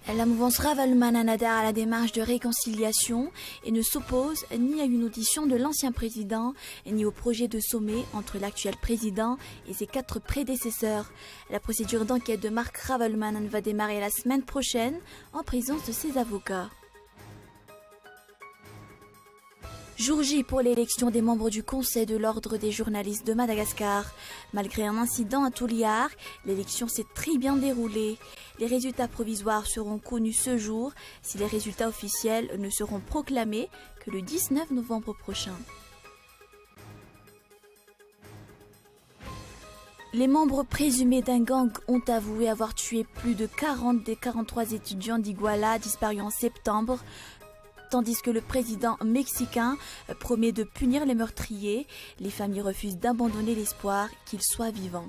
La mouvance Ravalomanana adhère à la démarche de réconciliation et ne s'oppose ni à une audition de l'ancien président, ni au projet de sommet entre l'actuel président et ses 4 prédécesseurs. La procédure d'enquête de Marc Ravalomanana va démarrer la semaine prochaine en présence de ses avocats. Jour J pour l'élection des membres du Conseil de l'Ordre des journalistes de Madagascar. Malgré un incident à Touliar, l'élection s'est très bien déroulée. Les résultats provisoires seront connus ce jour si les résultats officiels ne seront proclamés que le 19 novembre prochain. Les membres présumés d'un gang ont avoué avoir tué plus de 40 des 43 étudiants d'Iguala disparus en septembre, tandis que le président mexicain promet de punir les meurtriers. Les familles refusent d'abandonner l'espoir qu'ils soient vivants.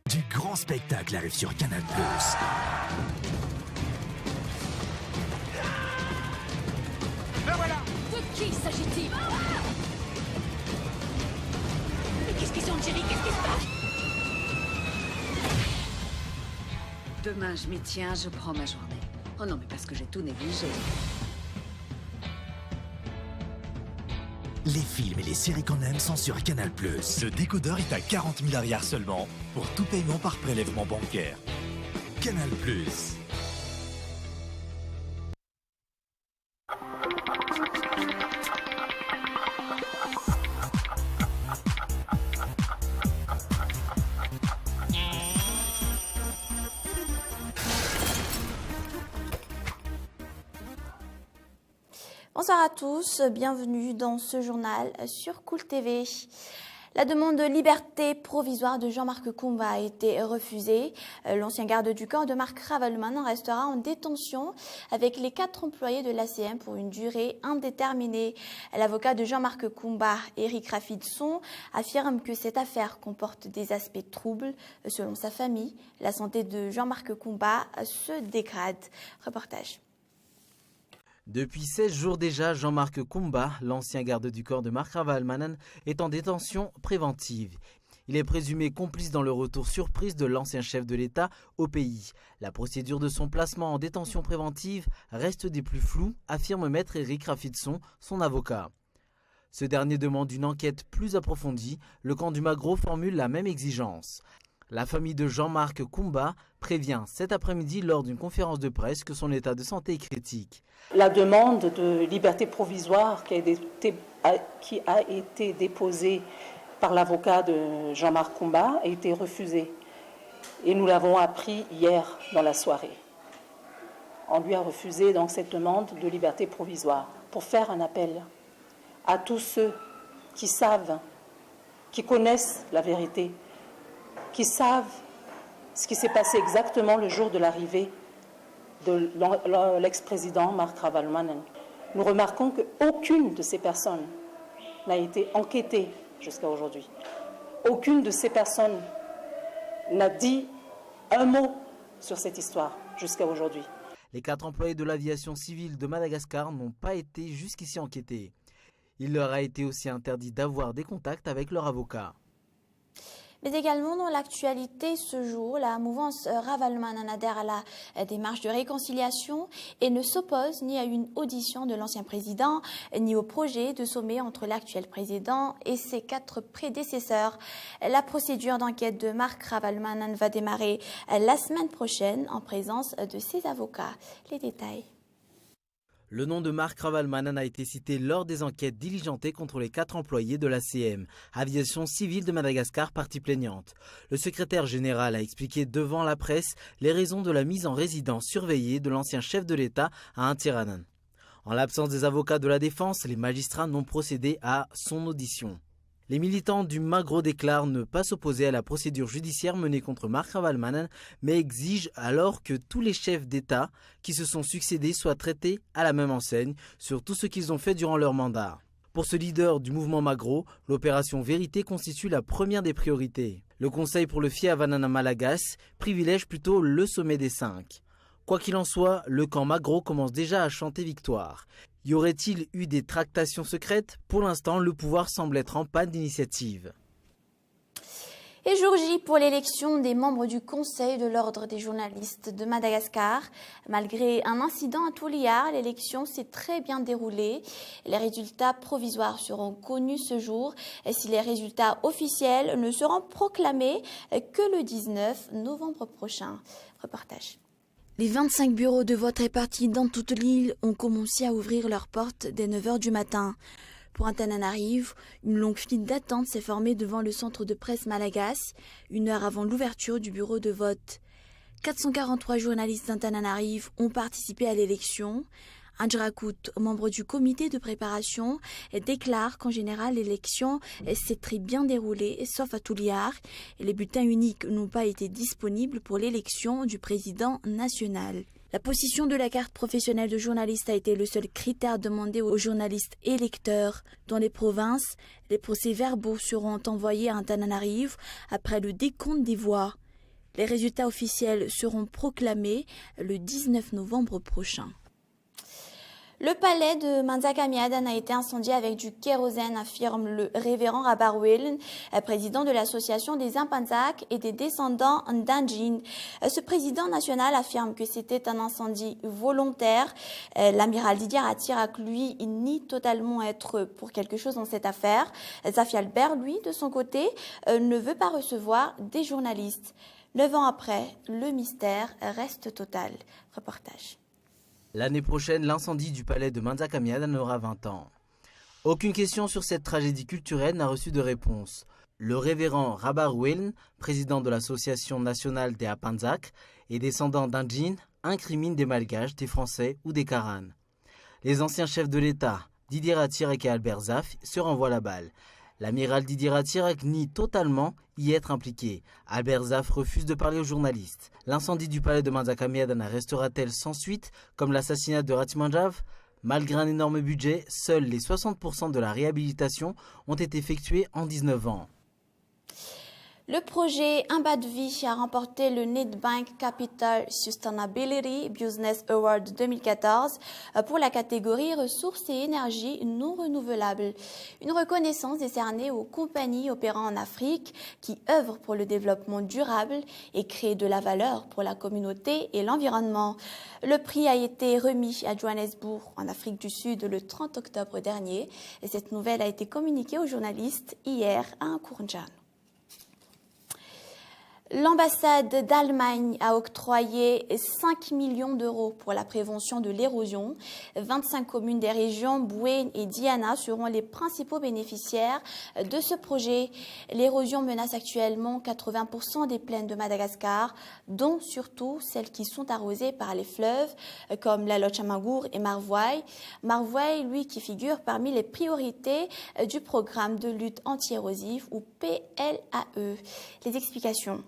Du grand spectacle arrive sur Canal+. Ben voilà. De qui s'agit-il? Mais qu'est-ce qu'ils ont, Jerry? Qu'est-ce qui se passe? Demain, je m'y tiens, je prends ma journée. Oh non, mais parce que j'ai tout négligé. Les films et les séries qu'on aime sont sur Canal+. Le décodeur est à 40 000 arrières seulement pour tout paiement par prélèvement bancaire. Canal+. Bonsoir à tous, bienvenue dans ce journal sur Cool TV. La demande de liberté provisoire de Jean-Marc Koumba a été refusée. L'ancien garde du corps de Marc Ravalomanana restera en détention avec les 4 employés de l'ACM pour une durée indéterminée. L'avocat de Jean-Marc Koumba, Éric Rafidson, affirme que cette affaire comporte des aspects troubles. Selon sa famille, la santé de Jean-Marc Koumba se dégrade. Reportage. Depuis 16 jours déjà, Jean-Marc Koumba, l'ancien garde du corps de Marc Ravalomanana, est en détention préventive. Il est présumé complice dans le retour surprise de l'ancien chef de l'État au pays. La procédure de son placement en détention préventive reste des plus floues, affirme maître Éric Rafidson, son avocat. Ce dernier demande une enquête plus approfondie. Le camp du Magro formule la même exigence. La famille de Jean-Marc Koumba prévient cet après-midi lors d'une conférence de presse que son état de santé est critique. La demande de liberté provisoire qui a été déposée par l'avocat de Jean-Marc Koumba a été refusée. Et nous l'avons appris hier dans la soirée. On lui a refusé donc cette demande de liberté provisoire pour faire un appel à tous ceux qui savent, qui connaissent la vérité, qui savent ce qui s'est passé exactement le jour de l'arrivée de l'ex-président Marc Ravalomanana. Nous remarquons qu'aucune de ces personnes n'a été enquêtée jusqu'à aujourd'hui. Aucune de ces personnes n'a dit un mot sur cette histoire jusqu'à aujourd'hui. Les 4 employés de l'aviation civile de Madagascar n'ont pas été jusqu'ici enquêtés. Il leur a été aussi interdit d'avoir des contacts avec leur avocat. Mais également dans l'actualité ce jour, la mouvance Ravalomanana adhère à la démarche de réconciliation et ne s'oppose ni à une audition de l'ancien président, ni au projet de sommet entre l'actuel président et ses 4 prédécesseurs. La procédure d'enquête de Marc Ravalomanana va démarrer la semaine prochaine en présence de ses avocats. Les détails. Le nom de Marc Ravalomanana a été cité lors des enquêtes diligentées contre les 4 employés de l'ACM, Aviation Civile de Madagascar, partie plaignante. Le secrétaire général a expliqué devant la presse les raisons de la mise en résidence surveillée de l'ancien chef de l'État à Intiranan. En l'absence des avocats de la défense, les magistrats n'ont procédé à son audition. Les militants du Magro déclarent ne pas s'opposer à la procédure judiciaire menée contre Marc Ravalomanana, mais exigent alors que tous les chefs d'État qui se sont succédés soient traités à la même enseigne sur tout ce qu'ils ont fait durant leur mandat. Pour ce leader du mouvement Magro, l'opération Vérité constitue la première des priorités. Le Conseil pour le FIA Vanana Malagas privilège plutôt le sommet des 5. Quoi qu'il en soit, le camp Magro commence déjà à chanter victoire. Y aurait-il eu des tractations secrètes? Pour l'instant, le pouvoir semble être en panne d'initiative. Et jour J pour l'élection des membres du Conseil de l'Ordre des journalistes de Madagascar. Malgré un incident à Touliar, l'élection s'est très bien déroulée. Les résultats provisoires seront connus ce jour, si les résultats officiels ne seront proclamés que le 19 novembre prochain. Reportage. Les 25 bureaux de vote répartis dans toute l'île ont commencé à ouvrir leurs portes dès 9h du matin. Pour Antananarivo, une longue file d'attente s'est formée devant le centre de presse Malagas, 1 heure avant l'ouverture du bureau de vote. 443 journalistes d'Antananarivo ont participé à l'élection. Andrakut, membre du comité de préparation, déclare qu'en général l'élection s'est très bien déroulée, sauf à Touliar, et les bulletins uniques n'ont pas été disponibles pour l'élection du président national. La possession de la carte professionnelle de journaliste a été le seul critère demandé aux journalistes électeurs. Dans les provinces, les procès-verbaux seront envoyés à Antananarivo après le décompte des voix. Les résultats officiels seront proclamés le 19 novembre prochain. Le palais de Manzakamiadan a été incendié avec du kérosène, affirme le révérend Rabarouelen, président de l'association des Impanzak et des descendants d'Anjin. Ce président national affirme que c'était un incendie volontaire. L'amiral Didier Ratirak, lui, nie totalement être pour quelque chose dans cette affaire. Zafi Albert, lui, de son côté, ne veut pas recevoir des journalistes. 9 ans après, le mystère reste total. Reportage. L'année prochaine, l'incendie du palais de Manzakamiadan aura 20 ans. Aucune question sur cette tragédie culturelle n'a reçu de réponse. Le révérend Rabarouelen, président de l'association nationale des Apanzak et descendants d'Anjin, incrimine des Malgaches, des Français ou des Karanes. Les anciens chefs de l'État, Didier Ratirak et Albert Zaf, se renvoient la balle. L'amiral Didier Ratirak nie totalement y être impliqué. Albert Zaf refuse de parler aux journalistes. L'incendie du palais de Manzakamiadan restera-t-elle sans suite, comme l'assassinat de Ratimanjav? Malgré un énorme budget, seuls les 60% de la réhabilitation ont été effectués en 19 ans. Le projet Un bas de vie a remporté le Nedbank Capital Sustainability Business Award 2014 pour la catégorie ressources et énergies non renouvelables. Une reconnaissance décernée aux compagnies opérant en Afrique qui œuvrent pour le développement durable et créent de la valeur pour la communauté et l'environnement. Le prix a été remis à Johannesburg, en Afrique du Sud, le 30 octobre dernier. Et cette nouvelle a été communiquée aux journalistes hier à Nkourndjan. L'ambassade d'Allemagne a octroyé 5 millions d'euros pour la prévention de l'érosion. 25 communes des régions Boué et Diana seront les principaux bénéficiaires de ce projet. L'érosion menace actuellement 80% des plaines de Madagascar, dont surtout celles qui sont arrosées par les fleuves comme la Lotchamagour et Marvoy. Marvoy, lui, qui figure parmi les priorités du programme de lutte anti-érosive ou PLAE. Les explications.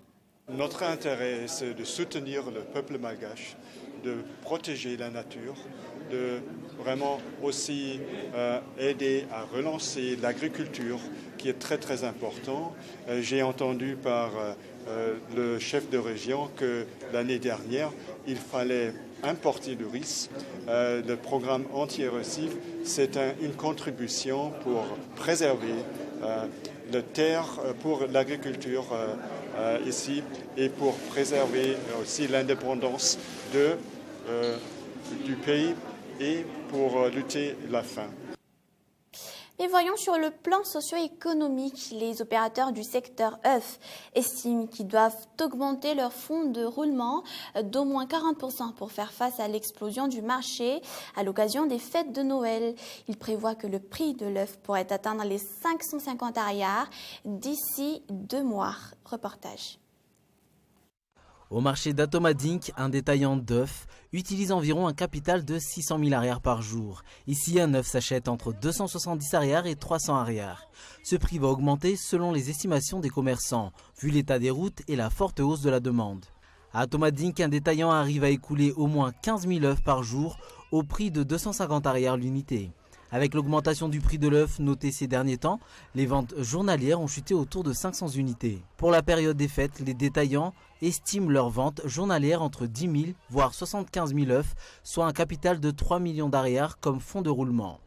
Notre intérêt, c'est de soutenir le peuple malgache, de protéger la nature, de vraiment aussi aider à relancer l'agriculture, qui est très très important. J'ai entendu par le chef de région que l'année dernière, il fallait importer du riz. Le programme anti-érosif, c'est une contribution pour préserver la terre pour l'agriculture ici et pour préserver aussi l'indépendance du pays et pour lutter la faim. Mais voyons sur le plan socio-économique, les opérateurs du secteur œuf estiment qu'ils doivent augmenter leur fonds de roulement d'au moins 40% pour faire face à l'explosion du marché à l'occasion des fêtes de Noël. Ils prévoient que le prix de l'œuf pourrait atteindre les 550 ariars d'ici 2 mois. Reportage. Au marché d'Atomadink, un détaillant d'œufs utilise environ un capital de 600 000 arrières par jour. Ici, un œuf s'achète entre 270 arrières et 300 arrières. Ce prix va augmenter selon les estimations des commerçants, vu l'état des routes et la forte hausse de la demande. À Atomadink, un détaillant arrive à écouler au moins 15 000 œufs par jour au prix de 250 arrières l'unité. Avec l'augmentation du prix de l'œuf notée ces derniers temps, les ventes journalières ont chuté autour de 500 unités. Pour la période des fêtes, les détaillants estiment leurs ventes journalières entre 10 000 voire 75 000 œufs, soit un capital de 3 millions d'arrières comme fonds de roulement.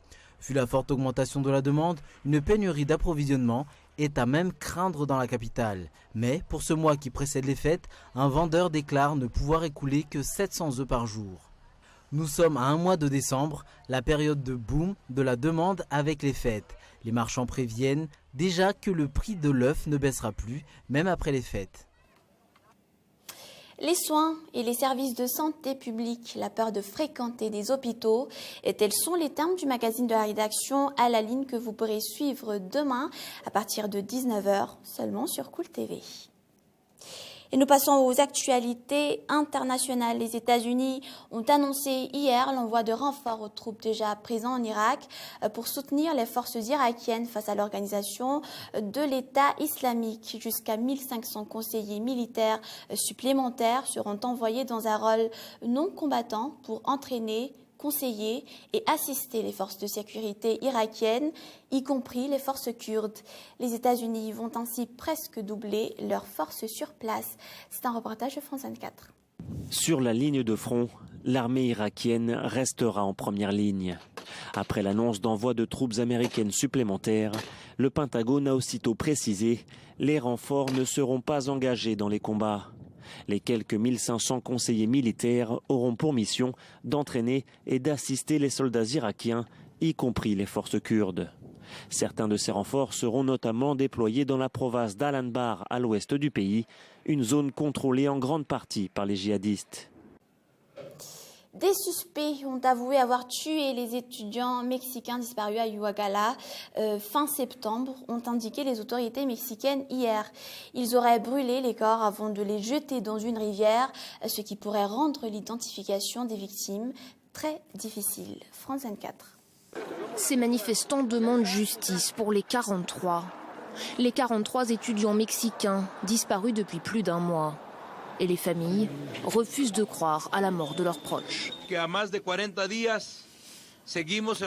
Vu la forte augmentation de la demande, une pénurie d'approvisionnement est à même craindre dans la capitale. Mais pour ce mois qui précède les fêtes, un vendeur déclare ne pouvoir écouler que 700 œufs par jour. Nous sommes à un mois de décembre, la période de boom de la demande avec les fêtes. Les marchands préviennent déjà que le prix de l'œuf ne baissera plus, même après les fêtes. Les soins et les services de santé publique, la peur de fréquenter des hôpitaux, et tels sont les termes du magazine de la rédaction à la ligne que vous pourrez suivre demain à partir de 19h seulement sur Cool TV. Et nous passons aux actualités internationales. Les États-Unis ont annoncé hier l'envoi de renforts aux troupes déjà présentes en Irak pour soutenir les forces irakiennes face à l'organisation de l'État islamique. Jusqu'à 1500 conseillers militaires supplémentaires seront envoyés dans un rôle non combattant pour entraîner, conseiller et assister les forces de sécurité irakiennes, y compris les forces kurdes. Les États-Unis vont ainsi presque doubler leurs forces sur place. C'est un reportage de France 24. Sur la ligne de front, l'armée irakienne restera en première ligne. Après l'annonce d'envoi de troupes américaines supplémentaires, le Pentagone a aussitôt précisé « les renforts ne seront pas engagés dans les combats ». Les quelques 1500 conseillers militaires auront pour mission d'entraîner et d'assister les soldats irakiens, y compris les forces kurdes. Certains de ces renforts seront notamment déployés dans la province d'Al-Anbar à l'ouest du pays, une zone contrôlée en grande partie par les djihadistes. Des suspects ont avoué avoir tué les étudiants mexicains disparus à Huagala fin septembre, ont indiqué les autorités mexicaines hier. Ils auraient brûlé les corps avant de les jeter dans une rivière, ce qui pourrait rendre l'identification des victimes très difficile. France 24. Ces manifestants demandent justice pour les 43. Les 43 étudiants mexicains disparus depuis plus d'un mois. Et les familles refusent de croire à la mort de leurs proches.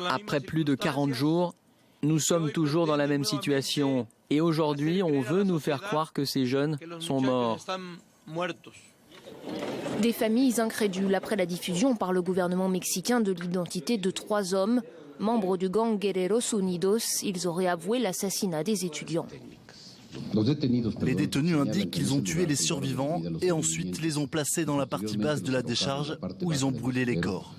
Après plus de 40 jours, nous sommes toujours dans la même situation. Et aujourd'hui, on veut nous faire croire que ces jeunes sont morts. Des familles incrédules après la diffusion par le gouvernement mexicain de l'identité de 3 hommes, membres du gang Guerreros Unidos. Ils auraient avoué l'assassinat des étudiants. Les détenus indiquent qu'ils ont tué les survivants et ensuite les ont placés dans la partie basse de la décharge où ils ont brûlé les corps.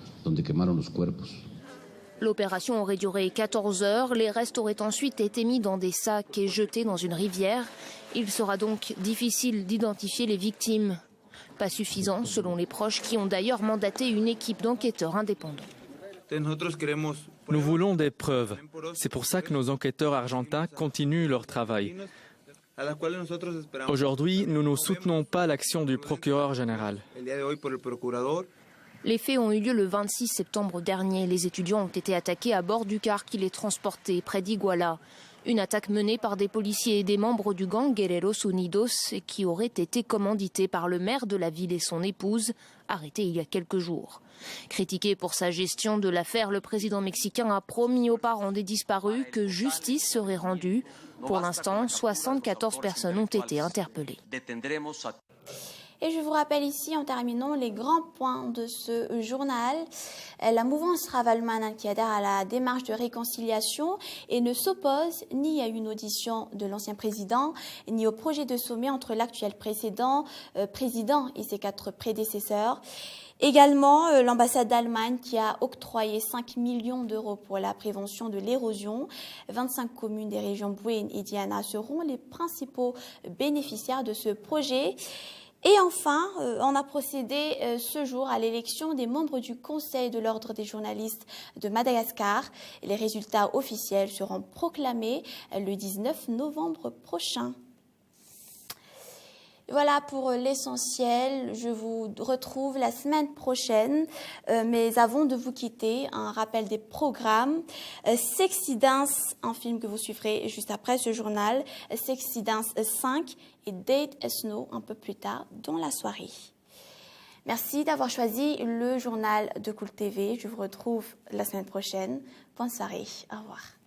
L'opération aurait duré 14 heures. Les restes auraient ensuite été mis dans des sacs et jetés dans une rivière. Il sera donc difficile d'identifier les victimes. Pas suffisant selon les proches qui ont d'ailleurs mandaté une équipe d'enquêteurs indépendants. Nous voulons des preuves. C'est pour ça que nos enquêteurs argentins continuent leur travail. Aujourd'hui, nous ne soutenons pas l'action du procureur général. Les faits ont eu lieu le 26 septembre dernier. Les étudiants ont été attaqués à bord du car qui les transportait près d'Iguala. Une attaque menée par des policiers et des membres du gang Guerreros Unidos qui aurait été commandité par le maire de la ville et son épouse, arrêté il y a quelques jours. Critiqué pour sa gestion de l'affaire, le président mexicain a promis aux parents des disparus que justice serait rendue. Pour l'instant, 74 personnes ont été interpellées. Et je vous rappelle ici, en terminant, les grands points de ce journal. La mouvance Ravalman qui adhère à la démarche de réconciliation et ne s'oppose ni à une audition de l'ancien président, ni au projet de sommet entre l'actuel président et ses 4 prédécesseurs. Également, l'ambassade d'Allemagne qui a octroyé 5 millions d'euros pour la prévention de l'érosion. 25 communes des régions Bouin et Diana seront les principaux bénéficiaires de ce projet. Et enfin, on a procédé ce jour à l'élection des membres du Conseil de l'Ordre des journalistes de Madagascar. Les résultats officiels seront proclamés le 19 novembre prochain. Voilà pour l'essentiel. Je vous retrouve la semaine prochaine. Mais avant de vous quitter, un rappel des programmes. Sexy Dance, un film que vous suivrez juste après ce journal. Sexy Dance 5 et Date a Snow un peu plus tard dans la soirée. Merci d'avoir choisi le journal de Cool TV. Je vous retrouve la semaine prochaine. Bonne soirée. Au revoir.